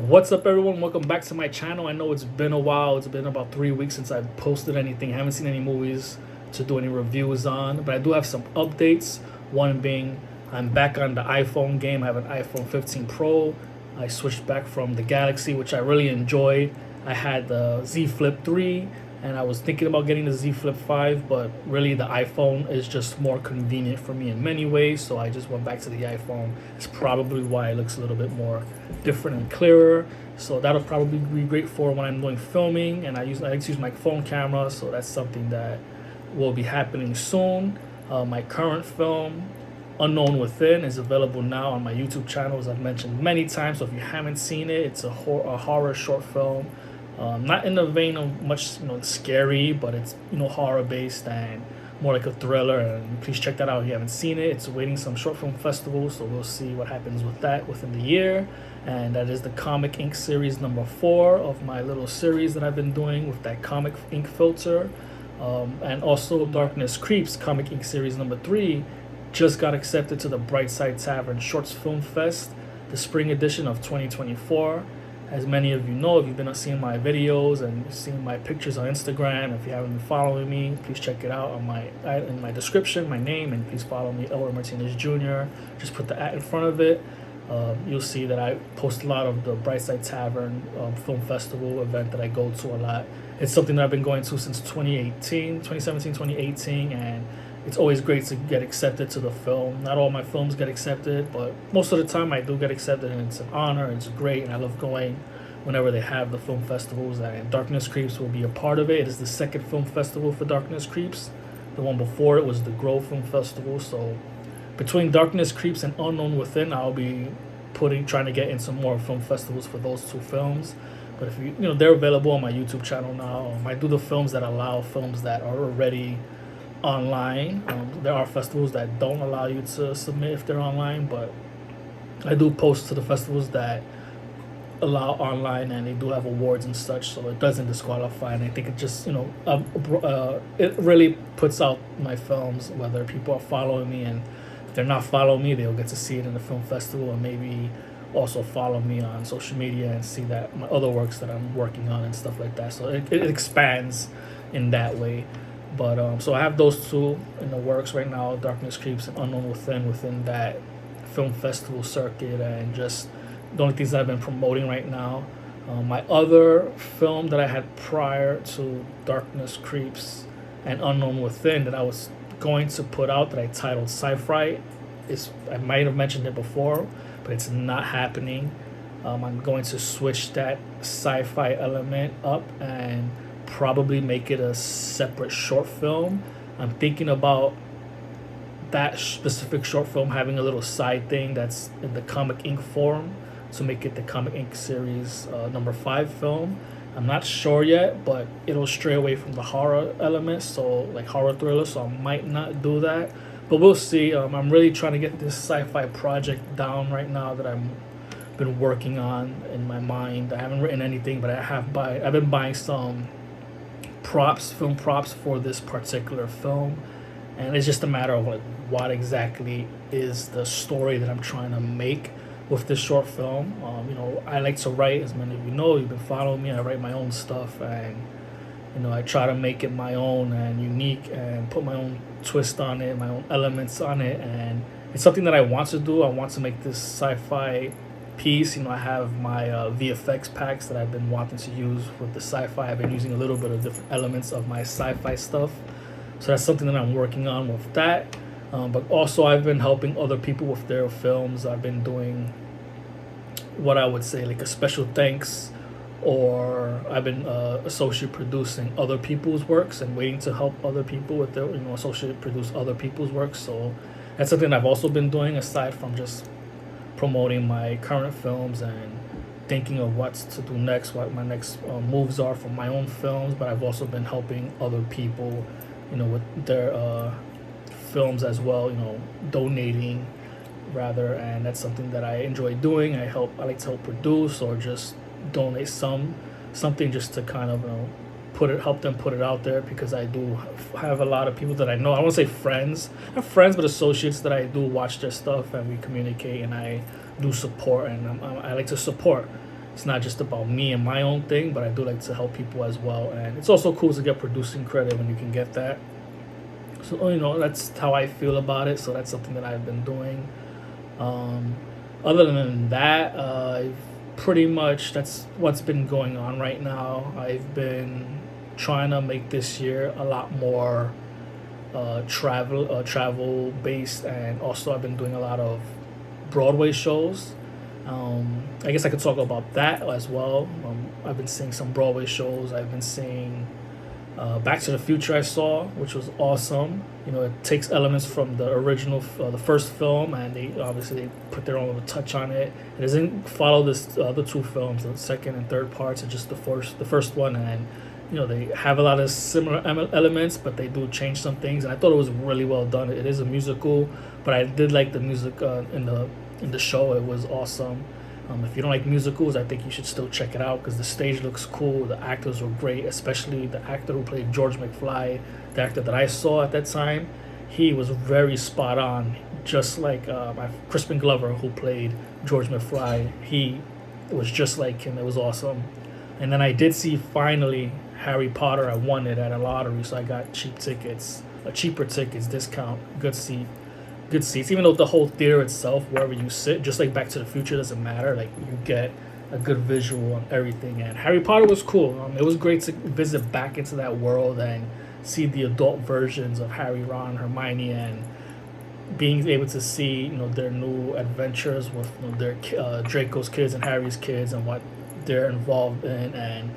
What's up, everyone? Welcome back to my channel. I know it's been a while. It's been about 3 weeks since I've posted anything. I haven't seen any movies to do any reviews on, but I do have some updates. One being I'm back on the iPhone game. I have an iPhone 15 Pro. I switched back from the Galaxy, which I really enjoyed. I had the Z Flip 3, and I was thinking about getting the Z Flip 5, but really the iPhone is just more convenient for me in many ways, so I just went back to the iPhone. It's probably why it looks a little bit more different and clearer, so that'll probably be great for when I'm doing filming, and I like to use my phone camera, so that's something that will be happening soon. My current film, Unknown Within, is available now on my YouTube channel, as I've mentioned many times, so if you haven't seen it, it's a horror short film. Not in the vein of much, scary, but it's, horror based and more like a thriller. And please check that out if you haven't seen it. It's awaiting some short film festivals, so we'll see what happens with that within the year. And that is the Comic Ink series number 4 of my little series that I've been doing with that Comic Ink filter. And also Darkness Creeps Comic Ink series number 3 just got accepted to the Brightside Tavern Shorts Film Fest, the spring edition of 2024. As many of you know, if you've been seeing my videos and seeing my pictures on Instagram, if you haven't been following me, please check it out on in my description, my name, and please follow me, EJMJr. Just put the @ in front of it. You'll see that I post a lot of the Brightside Tavern Film Festival event that I go to a lot. It's something that I've been going to since 2017, 2018, and it's always great to get accepted to the film. Not all my films get accepted, but most of the time I do get accepted, and it's an honor. It's great, and I love going whenever they have the film festivals, and Darkness Creeps will be a part of it. It is the second film festival for Darkness Creeps. The one before it was the Grove Film Festival. So between Darkness Creeps and Unknown Within, I'll be trying to get in some more film festivals for those two films. But if they're available on my YouTube channel now. I do the films that allow films that are already online. There are festivals that don't allow you to submit if they're online, but I do post to the festivals that allow online, and they do have awards and such, so it doesn't disqualify. And I think it just it really puts out my films, whether people are following me, and if they're not following me, they'll get to see it in the film festival, and maybe also follow me on social media and see that my other works that I'm working on and stuff like that. So it expands in that way. But so I have those two in the works right now, Darkness Creeps and Unknown within that film festival circuit, and just the only things that I've been promoting right now. My other film that I had prior to Darkness Creeps and Unknown Within that I was going to put out, that I titled Sci-Fi, I might have mentioned it before, but it's not happening. I'm going to switch that sci-fi element up and probably make it a separate short film. I'm thinking about that specific short film having a little side thing that's in the Comic Ink form, to make it the Comic Ink series number 5 film. I'm not sure yet, but it'll stray away from the horror element, so like horror thriller, so I might not do that, but we'll see. I'm really trying to get this sci-fi project down right now that I've been working on in my mind. I haven't written anything, but I've been buying some film props for this particular film, and it's just a matter of like what exactly is the story that I'm trying to make with this short film. I like to write, as many of you know, you've been following me. I write my own stuff, and I try to make it my own and unique, and put my own twist on it, my own elements on it, and it's something that I want to do. I want to make this sci-fi piece. I have my VFX packs that I've been wanting to use with the sci-fi. I've been using a little bit of different elements of my sci-fi stuff, so that's something that I'm working on with that. But also I've been helping other people with their films. I've been doing what I would say like a special thanks, or I've been associate producing other people's works and waiting to help other people with their associate produce other people's works. So that's something I've also been doing, aside from just promoting my current films and thinking of what's to do next, what my next moves are for my own films. But I've also been helping other people, with their films as well, donating rather, and that's something that I enjoy doing. I like to help produce, or just donate something just to kind of help them put it out there, because I do have a lot of people that I know. I won't say friends, not friends, but associates that I do watch their stuff, and we communicate, and I do support, and I like to support. it's not just about me and my own thing, but I do like to help people as well. And it's also cool to get producing credit when you can get that. So, that's how I feel about it. So that's something that I've been doing. Other than that, pretty much that's what's been going on right now. I've been trying to make this year a lot more travel based, and also I've been doing a lot of Broadway shows. I guess I could talk about that as well. I've been seeing some Broadway shows. I've been seeing Back to the Future I saw, which was awesome. It takes elements from the original, the first film, and they put their own little touch on it. It doesn't follow the other two films, the second and third parts. It's just the first one, and they have a lot of similar elements, but they do change some things. And I thought it was really well done. It is a musical, but I did like the music in the show. It was awesome. If you don't like musicals, I think you should still check it out because the stage looks cool. The actors were great, especially the actor who played George McFly, the actor that I saw at that time. He was very spot on, just like my Crispin Glover, who played George McFly. He was just like him. It was awesome. And then I did see finally Harry Potter. I won it at a lottery, so I got cheaper tickets, discount, good seats. Even though the whole theater itself, wherever you sit, just like Back to the Future, doesn't matter. Like, you get a good visual on everything. And Harry Potter was cool. It was great to visit back into that world and see the adult versions of Harry, Ron, Hermione, and being able to see their new adventures with their Draco's kids and Harry's kids and what they're involved in, and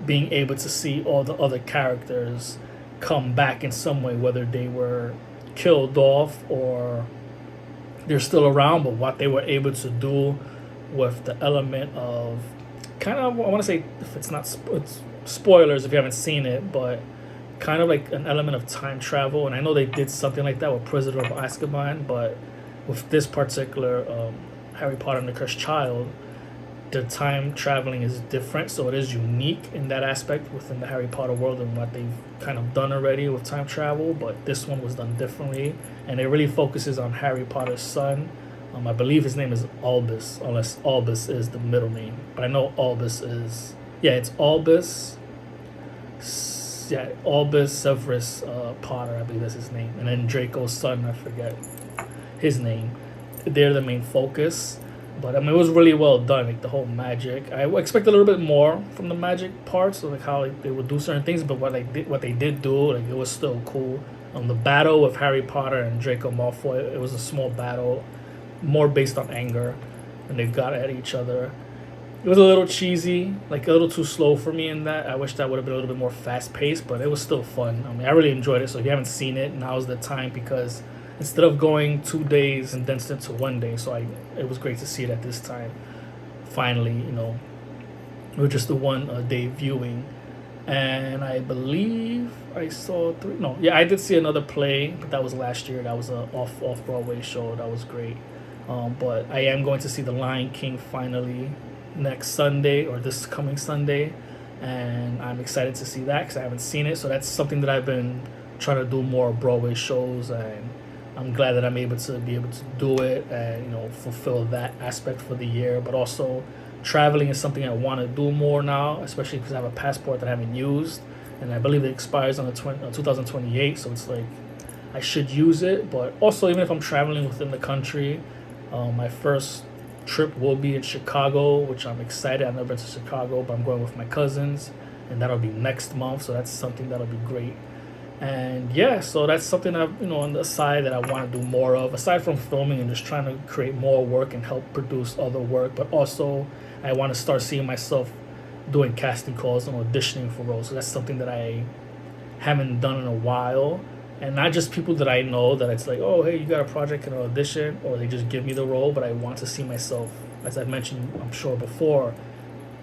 being able to see all the other characters come back in some way, whether they were killed off or they're still around, but what they were able to do with the element of kind of, I want to say, if it's not it's spoilers if you haven't seen it, but kind of like an element of time travel. And I know they did something like that with Prisoner of Azkaban, but with this particular Harry Potter and the Cursed Child, the time traveling is different, so it is unique in that aspect within the Harry Potter world and what they've kind of done already with time travel. But this one was done differently, and it really focuses on Harry Potter's son. I believe his name is Albus, unless Albus is the middle name, but I know Albus is, it's Albus. Albus Severus Potter, I believe that's his name, and then Draco's son, I forget his name. They're the main focus. But it was really well done, like the whole magic. I expect a little bit more from the magic parts, so like how they would do certain things. But what they did do, like, it was still cool. The battle with Harry Potter and Draco Malfoy, it was a small battle, more based on anger, and they got at each other. It was a little cheesy, like a little too slow for me in that. I wish that would have been a little bit more fast paced, but it was still fun. I really enjoyed it. So if you haven't seen it, now's the time, because instead of going 2 days, condensed into 1 day. So it was great to see it at this time. Finally, it was just the 1 day viewing. And I believe I saw 3. No, yeah, I did see another play, but that was last year. That was a off-Broadway show. That was great. But I am going to see The Lion King finally next Sunday, or this coming Sunday. And I'm excited to see that because I haven't seen it. So that's something that I've been trying to do, more Broadway shows, and I'm glad that I'm able to do it and fulfill that aspect for the year. But also, traveling is something I want to do more now, especially because I have a passport that I haven't used, and I believe it expires on 2028. So it's like I should use it. But also, even if I'm traveling within the country, my first trip will be in Chicago, which I'm excited. I've never been to Chicago, but I'm going with my cousins, and that'll be next month. So that's something that'll be great. And so that's something I've, on the side that I want to do more of, aside from filming and just trying to create more work and help produce other work. But also, I want to start seeing myself doing casting calls and auditioning for roles. So that's something that I haven't done in a while. And not just people that I know that it's like, oh, hey, you got a project, and an audition, or they just give me the role. But I want to see myself, as I mentioned, I'm sure before,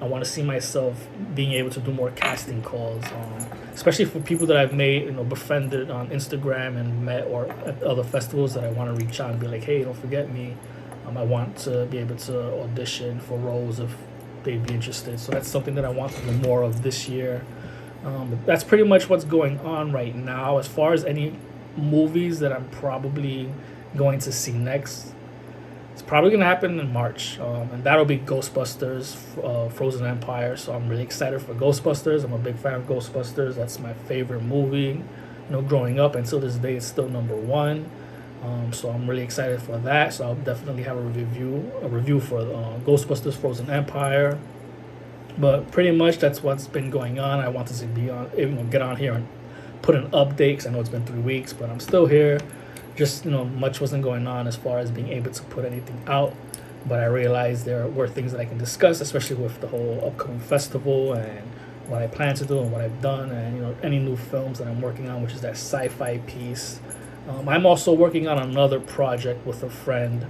I want to see myself being able to do more casting calls, especially for people that I've made, befriended on Instagram and met, or at other festivals that I want to reach out and be like, hey, don't forget me. I want to be able to audition for roles if they'd be interested. So that's something that I want to do more of this year. That's pretty much what's going on right now. As far as any movies that I'm probably going to see next, It's probably gonna happen in March, and that'll be Ghostbusters, Frozen Empire. So I'm really excited for Ghostbusters. I'm a big fan of Ghostbusters. That's my favorite movie. Growing up until this day, it's still number one. So I'm really excited for that. So I'll definitely have a review for Ghostbusters Frozen Empire. But pretty much that's what's been going on. I wanted to be on, get on here and put an update because I know it's been 3 weeks, but I'm still here. Just much wasn't going on as far as being able to put anything out. But I realized there were things that I can discuss, especially with the whole upcoming festival and what I plan to do and what I've done, and any new films that I'm working on, which is that sci-fi piece. I'm also working on another project with a friend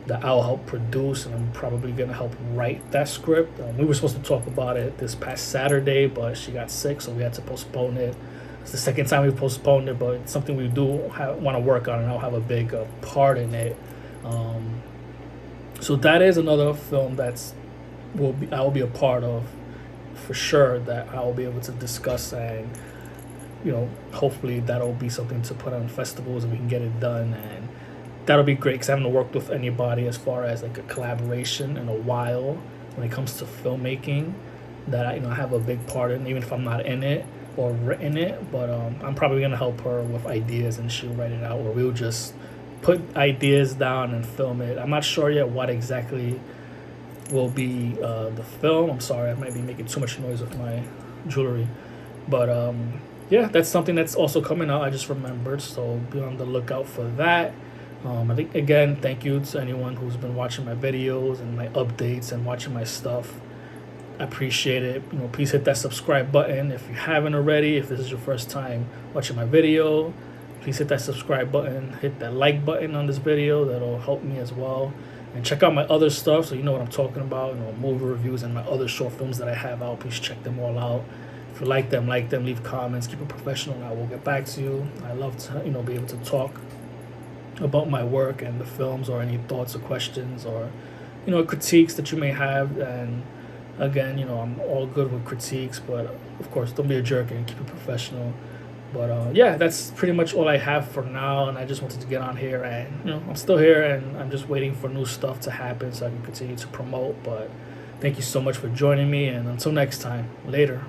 that I'll help produce, and I'm probably gonna help write that script. We were supposed to talk about it this past Saturday, but she got sick, so we had to postpone it. It's the second time we've postponed it, but it's something we do want to work on, and I'll have a big part in it. So that is another film I will be a part of for sure, that I will be able to discuss, and hopefully that'll be something to put on festivals and we can get it done, and that'll be great because I haven't worked with anybody as far as like a collaboration in a while when it comes to filmmaking that I have a big part in, even if I'm not in it or written it. But I'm probably gonna help her with ideas and she'll write it out, or we'll just put ideas down and film it. I'm not sure yet what exactly will be the film. I'm sorry, I might be making too much noise with my jewelry, but yeah, that's something that's also coming out. I just remembered, so be on the lookout for that. I think, again, thank you to anyone who's been watching my videos and my updates and watching my stuff. I appreciate it. Please hit that subscribe button if you haven't already. If this is your first time watching my video, please hit that subscribe button. Hit that like button on this video. That'll help me as well. And check out my other stuff so you know what I'm talking about. Movie reviews and my other short films that I have out. Please check them all out. If you like them, leave comments, keep it professional, and I will get back to you. I love to, be able to talk about my work and the films, or any thoughts or questions, or, critiques that you may have. And again, I'm all good with critiques, but of course, don't be a jerk and keep it professional. But yeah, that's pretty much all I have for now, and I just wanted to get on here, and I'm still here, and I'm just waiting for new stuff to happen so I can continue to promote. But thank you so much for joining me, and until next time, later.